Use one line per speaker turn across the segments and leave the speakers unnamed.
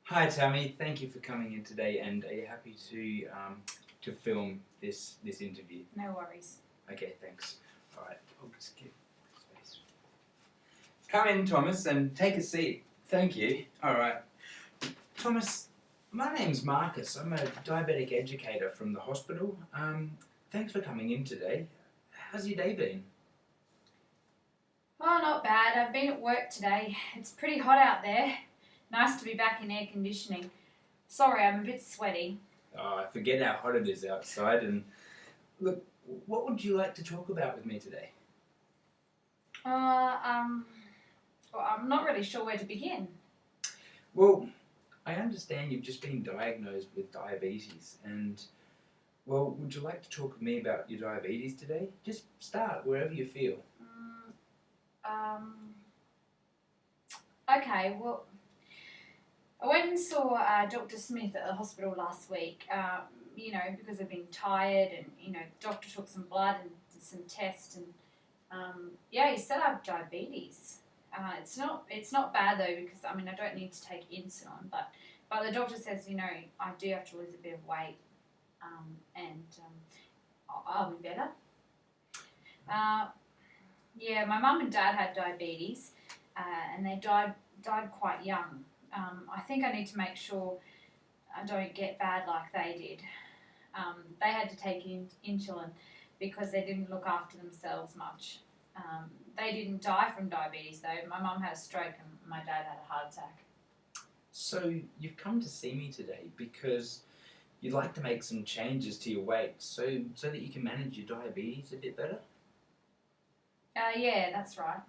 Hi Tammy, thank you for coming in today, and are you happy to film this interview?
No worries.
Okay, thanks. All right, I'll just give space. Come in, Thomas, and take a seat. Thank you. All right, Thomas. My name's Marcus. I'm a diabetic educator from the hospital. Thanks for coming in today. How's your day been?
Oh, not bad. I've been at work today. It's pretty hot out there. Nice to be back in air conditioning. Sorry, I'm a bit sweaty.
Oh, I forget how hot it is outside. And look, what would you like to talk about with me today?
Well, I'm not really sure where to begin.
Well, I understand you've just been diagnosed with diabetes, and well, would you like to talk with me about your diabetes today? Just start wherever you feel.
Okay, well, I went and saw Dr. Smith at the hospital last week, because I've been tired and, the doctor took some blood and did some tests and, he said I have diabetes. It's not bad though because, I don't need to take insulin, but the doctor says, I do have to lose a bit of weight and I'll be better. My mum and dad had diabetes and they died quite young. I think I need to make sure I don't get bad like they did. They had to take insulin because they didn't look after themselves much. They didn't die from diabetes though. My mum had a stroke and my dad had a heart attack.
So you've come to see me today because you'd like to make some changes to your weight so that you can manage your diabetes a bit better?
Yeah, that's right.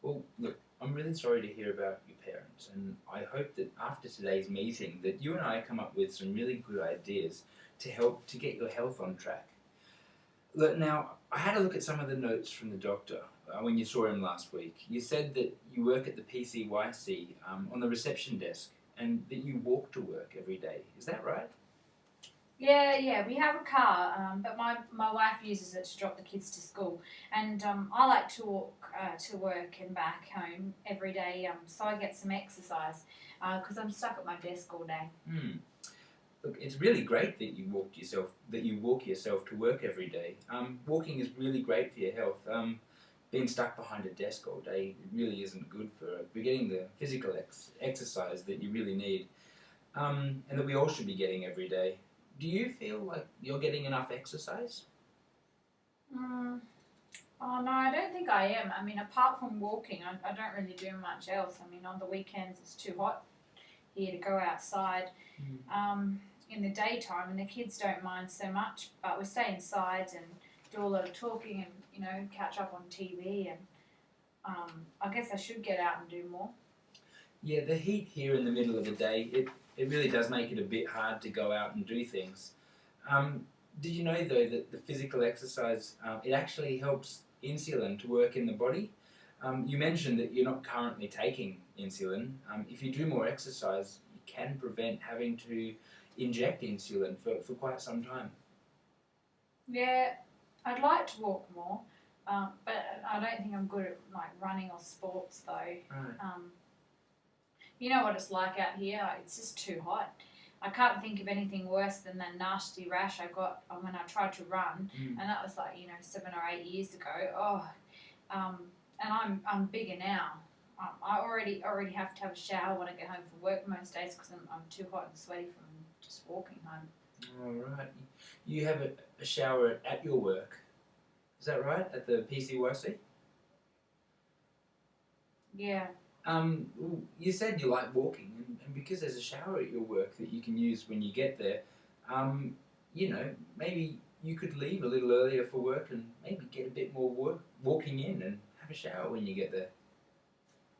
Well, look, I'm really sorry to hear about your parents, and I hope that after today's meeting that you and I come up with some really good ideas to help to get your health on track. Look, now, I had a look at some of the notes from the doctor when you saw him last week. You said that you work at the PCYC on the reception desk and that you walk to work every day. Is that right?
Yeah, we have a car, but my wife uses it to drop the kids to school, and I like to walk to work and back home every day, so I get some exercise, because I'm stuck at my desk all day.
Look, it's really great that you walk yourself to work every day. Walking is really great for your health. Being stuck behind a desk all day really isn't good for getting the physical exercise that you really need, and that we all should be getting every day. Do you feel like you're getting enough exercise?
Oh no, I don't think I am. Apart from walking, I don't really do much else. On the weekends it's too hot here to go outside. In the daytime, and the kids don't mind so much, but we stay inside and do a lot of talking and catch up on TV, and I guess I should get out and do more.
Yeah, the heat here in the middle of the day, it really does make it a bit hard to go out and do things. Did you know though that the physical exercise, it actually helps insulin to work in the body? You mentioned that you're not currently taking insulin. If you do more exercise, you can prevent having to inject insulin for quite some time.
Yeah, I'd like to walk more, but I don't think I'm good at running or sports though.
Right.
You know what it's like out here. It's just too hot. I can't think of anything worse than that nasty rash I got when I tried to run, and that was 7 or 8 years ago. And I'm bigger now. I already have to have a shower when I get home from work most days because I'm too hot and sweaty from just walking home.
All right. You have a shower at your work. Is that right? At the PCYC?
Yeah.
You said you like walking, and because there's a shower at your work that you can use when you get there, maybe you could leave a little earlier for work and maybe get a bit more walking in and have a shower when you get there.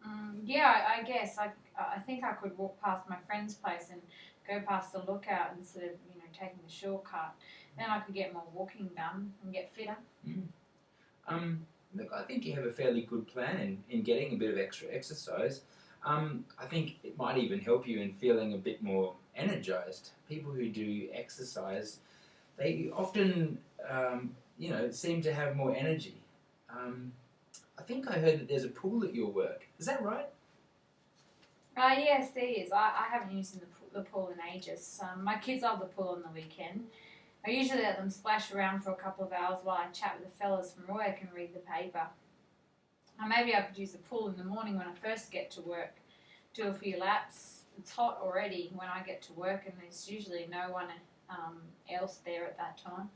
I guess I think I could walk past my friend's place and go past the lookout instead of taking the shortcut. Then I could get more walking done and get fitter.
Look, I think you have a fairly good plan in getting a bit of extra exercise. I think it might even help you in feeling a bit more energized. People who do exercise, they often, seem to have more energy. I think I heard that there's a pool at your work. Is that right?
Yes, there is. I haven't used the pool in ages. My kids love the pool on the weekend. I usually let them splash around for a couple of hours while I chat with the fellas from work and read the paper. Maybe I could use the pool in the morning when I first get to work, do a few laps. It's hot already when I get to work, and there's usually no one else there at that time.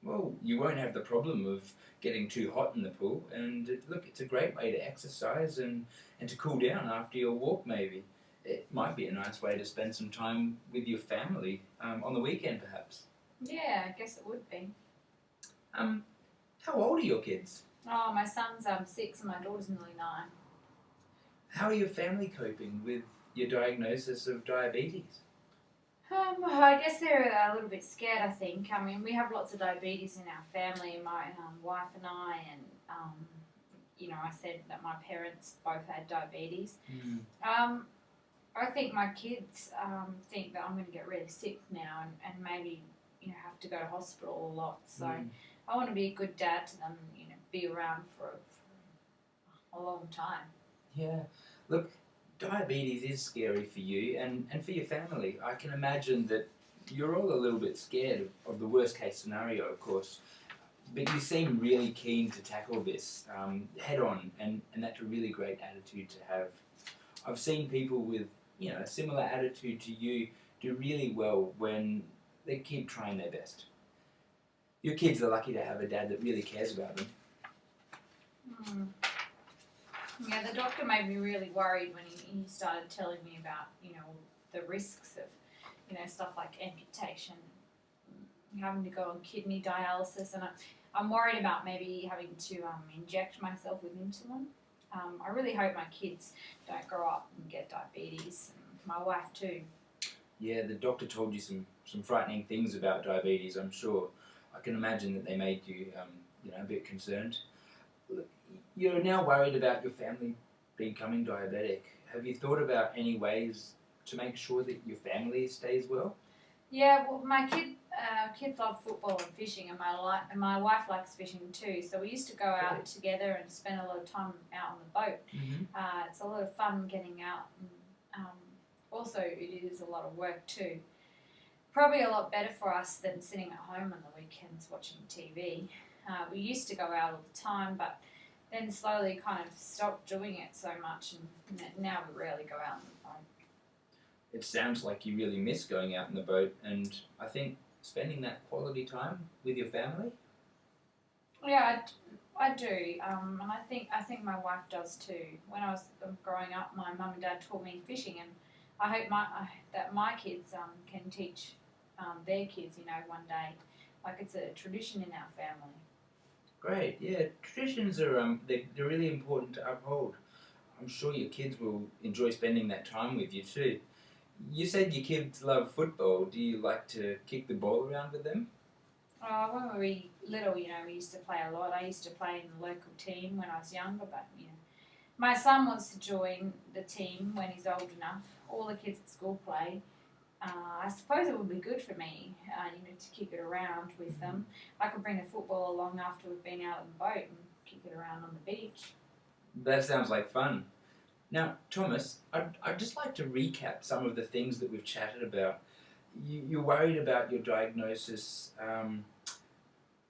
Well, you won't have the problem of getting too hot in the pool. And look, it's a great way to exercise and to cool down after your walk, maybe. It might be a nice way to spend some time with your family on the weekend, perhaps.
Yeah, I guess it would be.
Um, how old are your kids?
Oh, my son's 6 and my daughter's nearly 9.
How are your family coping with your diagnosis of diabetes?
I guess they're a little bit scared, I think. I mean, we have lots of diabetes in our family, my wife and I, and, I said that my parents both had diabetes. I think my kids think that I'm going to get really sick now and maybe, have to go to hospital a lot. So I want to be a good dad to them, be around for a long time.
Yeah. Look, diabetes is scary for you and for your family. I can imagine that you're all a little bit scared of the worst case scenario, of course. But you seem really keen to tackle this head on, and that's a really great attitude to have. I've seen people with a similar attitude to you do really well when they keep trying their best. Your kids are lucky to have a dad that really cares about them.
Yeah, the doctor made me really worried when he started telling me about, the risks of, stuff like amputation, having to go on kidney dialysis, and I'm worried about maybe having to inject myself with insulin. I really hope my kids don't grow up and get diabetes, and my wife too.
Yeah, the doctor told you some frightening things about diabetes, I'm sure. I can imagine that they made you, a bit concerned. Look, you're now worried about your family becoming diabetic. Have you thought about any ways to make sure that your family stays well?
Yeah, well, my kids love football and fishing, and my wife likes fishing too. So we used to go out together and spend a lot of time out on the boat. It's a lot of fun getting out, and also it is a lot of work too. Probably a lot better for us than sitting at home on the weekends watching TV. We used to go out all the time, but then slowly kind of stopped doing it so much, and now we rarely go out on the boat.
It sounds like you really miss going out in the boat, and I think spending that quality time with your family.
Yeah, I do, and I think my wife does too. When I was growing up, my mum and dad taught me fishing, and I hope that my kids can teach their kids, one day. Like, it's a tradition in our family.
Great, yeah. Traditions are they're really important to uphold. I'm sure your kids will enjoy spending that time with you too. You said your kids love football. Do you like to kick the ball around with them?
When we were little, we used to play a lot. I used to play in the local team when I was younger, but my son wants to join the team when he's old enough. All the kids at school play. I suppose it would be good for me, to kick it around with them. I could bring the football along after we've been out on the boat and kick it around on the beach.
That sounds like fun. Now, Thomas, I'd just like to recap some of the things that we've chatted about. You're worried about your diagnosis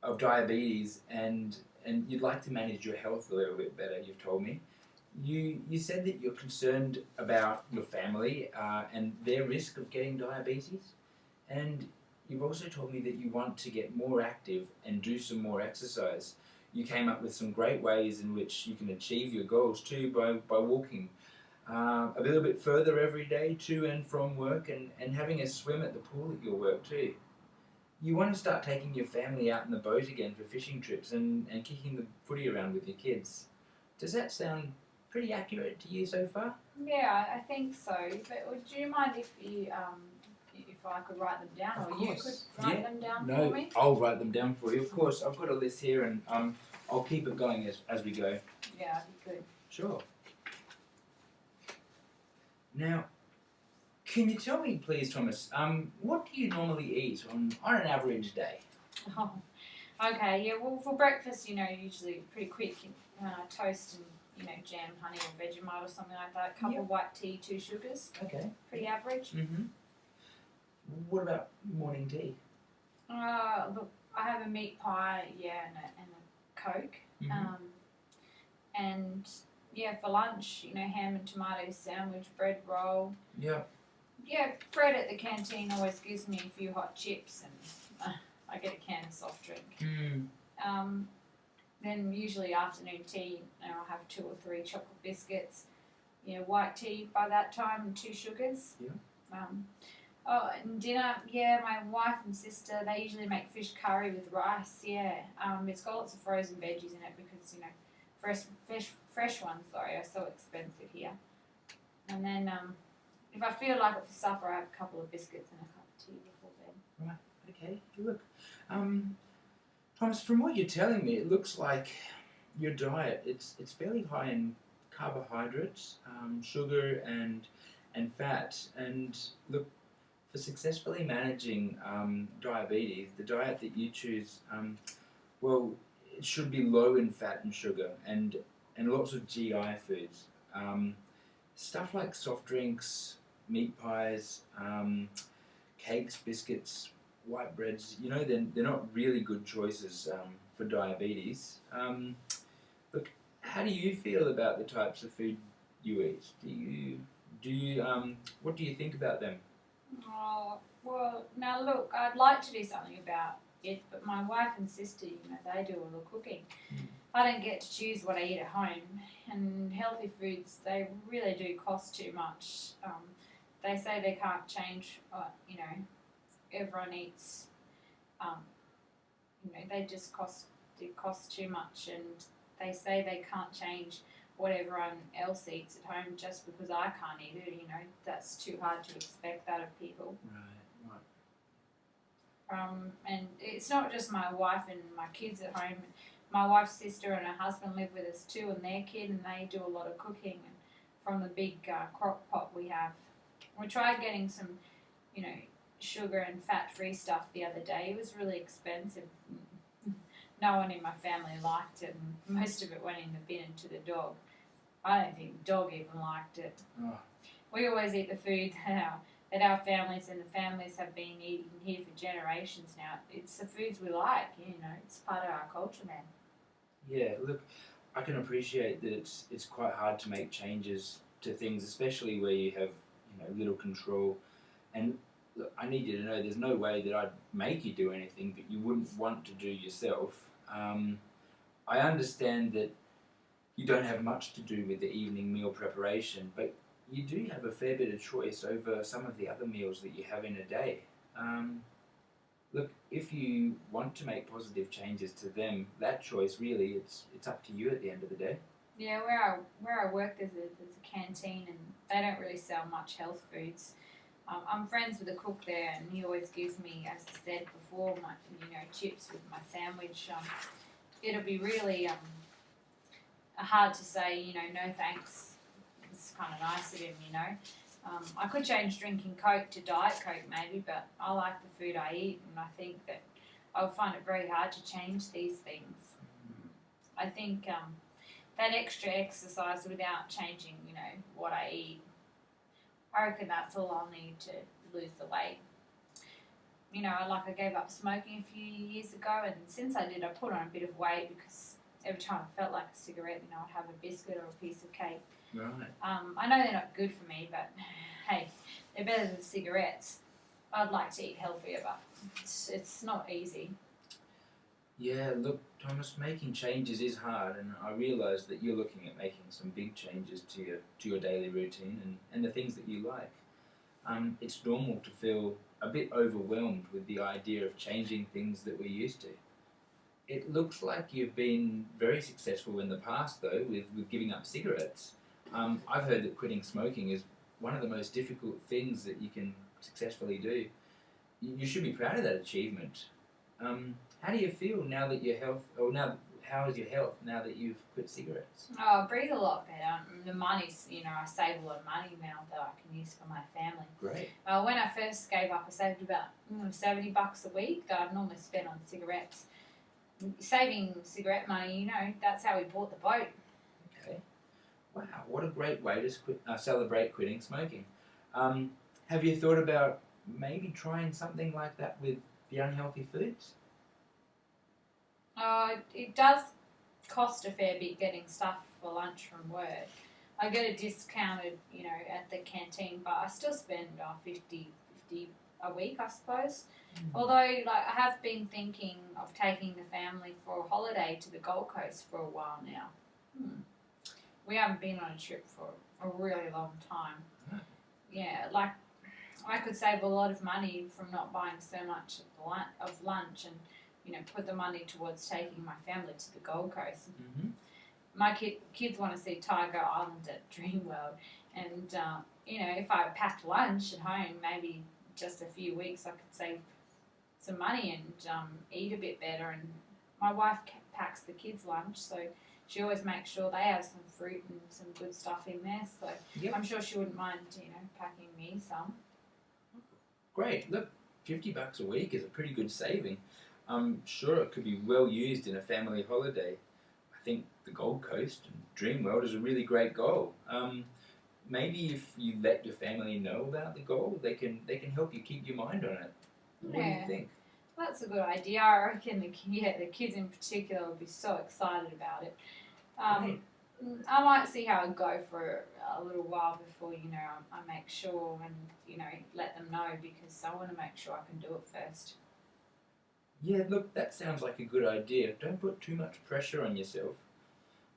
of diabetes, and you'd like to manage your health a little bit better, you've told me. You said that you're concerned about your family and their risk of getting diabetes, and you've also told me that you want to get more active and do some more exercise. You came up with some great ways in which you can achieve your goals too by walking a little bit further every day to and from work, and having a swim at the pool at your work too. You want to start taking your family out in the boat again for fishing trips and kicking the footy around with your kids. Does that sound pretty accurate to you so far?
Yeah, I think so. But would you mind if I could write them down, or you could write them down for me?
I'll write them down for you. Of course, I've got a list here, and I'll keep it going as we go.
Yeah, that'd be good.
Sure. Now, can you tell me, please, Thomas, what do you normally eat on an average day?
Oh, okay. Yeah. Well, for breakfast, usually pretty quick, toast and jam, honey, or Vegemite or something like that. A cup
Yep.
of white tea, 2 sugars.
Okay.
Pretty average.
Mm-hmm. What about morning tea?
Look, I have a meat pie, and a Coke.
Mm-hmm.
And for lunch, ham and tomato sandwich, bread roll.
Yeah.
Yeah, Fred at the canteen always gives me a few hot chips, and I get a can of soft drink.
Mm.
Then usually afternoon tea, I'll have 2 or 3 chocolate biscuits. White tea by that time and 2 sugars.
Yeah.
And dinner, my wife and sister, they usually make fish curry with rice. It's got lots of frozen veggies in it because fresh ones, are so expensive here. And then if I feel like it for supper, I have a couple of biscuits and a cup of tea before bed.
Right. Okay. Look, Thomas, from what you're telling me, it looks like your diet it's fairly high in carbohydrates, sugar, and fat. And look, for successfully managing diabetes, the diet that you choose, well, it should be low in fat and sugar, and lots of GI foods. Stuff like soft drinks, meat pies, cakes, biscuits, white breads. They're not really good choices for diabetes. Look, how do you feel about the types of food you eat? What do you think about them?
Oh, well, now look, I'd like to do something about it, but my wife and sister, they do all the cooking. I don't get to choose what I eat at home, and healthy foods, they really do cost too much. They say they can't change what, everyone eats. They cost too much, and they say they can't change what everyone else eats at home just because I can't eat it. That's too hard to expect that of people.
Right.
And it's not just my wife and my kids at home. My wife's sister and her husband live with us too, and their kid, and they do a lot of cooking from the big crock pot we have. We tried getting some, sugar and fat-free stuff the other day. It was really expensive. No one in my family liked it, and most of it went in the bin and to the dog. I don't think the dog even liked it.
Oh.
We always eat the food that our families and the families have been eating here for generations now. It's the foods we like, it's part of our culture now.
Yeah, look, I can appreciate that it's quite hard to make changes to things, especially where you have little control. And look, I need you to know there's no way that I'd make you do anything that you wouldn't want to do yourself. I understand that you don't have much to do with the evening meal preparation, but you do have a fair bit of choice over some of the other meals that you have in a day. Look, if you want to make positive changes to them, that choice really, it's up to you at the end of the day.
Yeah, where I work, there's a canteen, and they don't really sell much health foods. I'm friends with the cook there, and he always gives me, as I said before, my chips with my sandwich. It'll be really hard to say, no thanks. It's kind of nice of him, I could change drinking Coke to Diet Coke maybe, but I like the food I eat, and I think that I'll find it very hard to change these things. I think that extra exercise without changing, what I eat, I reckon that's all I'll need to lose the weight. I gave up smoking a few years ago, and since I did, I put on a bit of weight because every time I felt like a cigarette, I'd have a biscuit or a piece of cake.
Right.
I know they're not good for me, but hey, they're better than cigarettes. I'd like to eat healthier, but it's not easy.
Yeah, look, Thomas, making changes is hard, and I realise that you're looking at making some big changes to your daily routine and the things that you like. It's normal to feel a bit overwhelmed with the idea of changing things that we're used to. It looks like you've been very successful in the past, though, with giving up cigarettes. I've heard that quitting smoking is one of the most difficult things that you can successfully do. You should be proud of that achievement. How do you feel now that how is your health now that you've quit cigarettes?
Oh, I breathe a lot better. The money's, I save a lot of money now that I can use for my family.
Great.
When I first gave up, I saved about $70 a week that I'd normally spend on cigarettes. Saving cigarette money, that's how we bought the boat.
Okay. Wow, what a great way to celebrate quitting smoking. Have you thought about maybe trying something like that with the unhealthy foods?
It does cost a fair bit getting stuff for lunch from work. I get it discounted, at the canteen, but I still spend 50 a week, I suppose. Although, like, I have been thinking of taking the family for a holiday to the Gold Coast for a while now. We haven't been on a trip for a really long time. Yeah, like, I could save a lot of money from not buying so much of lunch and, put the money towards taking my family to the Gold Coast.
Mm-hmm.
My kids want to see Tiger Island at Dreamworld, and if I packed lunch at home, maybe just a few weeks, I could save some money and eat a bit better. And my wife packs the kids' lunch, so she always makes sure they have some fruit and some good stuff in there. So
Yep.
I'm sure she wouldn't mind, packing me some.
Great. Look, $50 a week is a pretty good saving. I'm sure it could be well used in a family holiday. I think the Gold Coast and Dreamworld is a really great goal. Maybe if you let your family know about the goal, they can help you keep your mind on it. What do you think?
That's a good idea. I reckon the kids in particular will be so excited about it.
Right.
I might see how it go for a little while before I make sure and let them know, because I want to make sure I can do it first.
Yeah, look, that sounds like a good idea. Don't put too much pressure on yourself.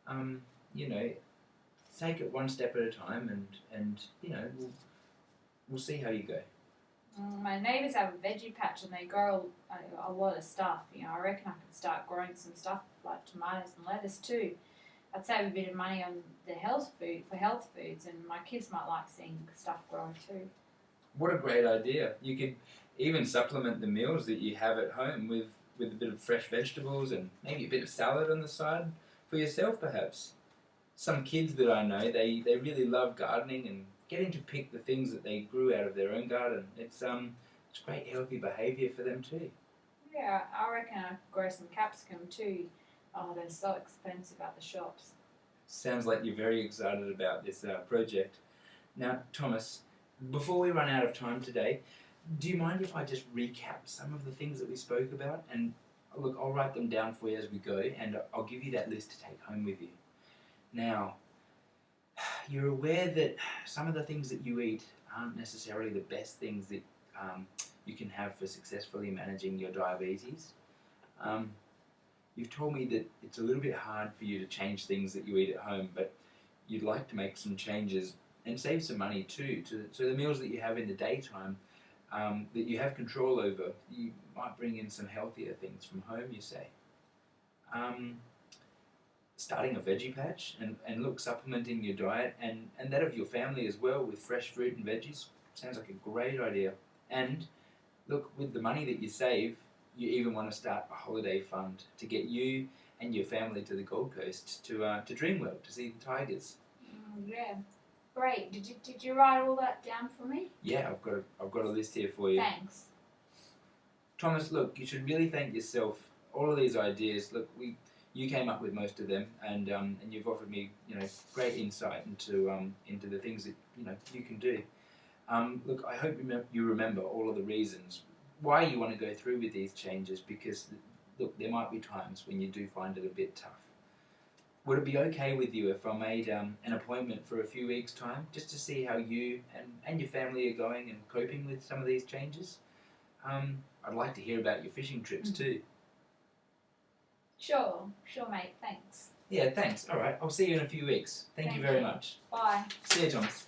You know, take it one step at a time, and we'll see how you go.
My neighbours have a veggie patch and they grow a lot of stuff. I reckon I could start growing some stuff like tomatoes and lettuce too. I'd save a bit of money on the health foods, and my kids might like seeing stuff growing too.
What a great idea! You could even supplement the meals that you have at home with a bit of fresh vegetables and maybe a bit of salad on the side for yourself, perhaps. Some kids that I know, they really love gardening and getting to pick the things that they grew out of their own garden. It's great healthy behaviour for them too.
Yeah, I reckon I could grow some capsicum too. Oh, they're so expensive at the shops.
Sounds like you're very excited about this project. Now, Thomas, before we run out of time today, do you mind if I just recap some of the things that we spoke about? And look, I'll write them down for you as we go, and I'll give you that list to take home with you. Now, you're aware that some of the things that you eat aren't necessarily the best things that you can have for successfully managing your diabetes. You've told me that it's a little bit hard for you to change things that you eat at home, but you'd like to make some changes and save some money too. So the meals that you have in the daytime that you have control over, you might bring in some healthier things from home, you say. Starting a veggie patch and look, supplementing your diet and that of your family as well with fresh fruit and veggies sounds like a great idea. And look, with the money that you save, you even want to start a holiday fund to get you and your family to the Gold Coast to Dreamworld to see the tigers.
Yeah, great. Did you write all that down for me?
Yeah, I've got a list here for you.
Thanks.
Thomas, look, you should really thank yourself. All of these ideas, look, you came up with most of them, and you've offered me, great insight into the things that you can do. Look, I hope you remember all of the reasons why you want to go through with these changes, because look, there might be times when you do find it a bit tough. Would it be okay with you if I made an appointment for a few weeks' time just to see how you and your family are going and coping with some of these changes? I'd like to hear about your fishing trips too.
Sure, mate, thanks.
Yeah, thanks. All right, I'll see you in a few weeks. Thank you very much.
Bye.
See you, Thomas.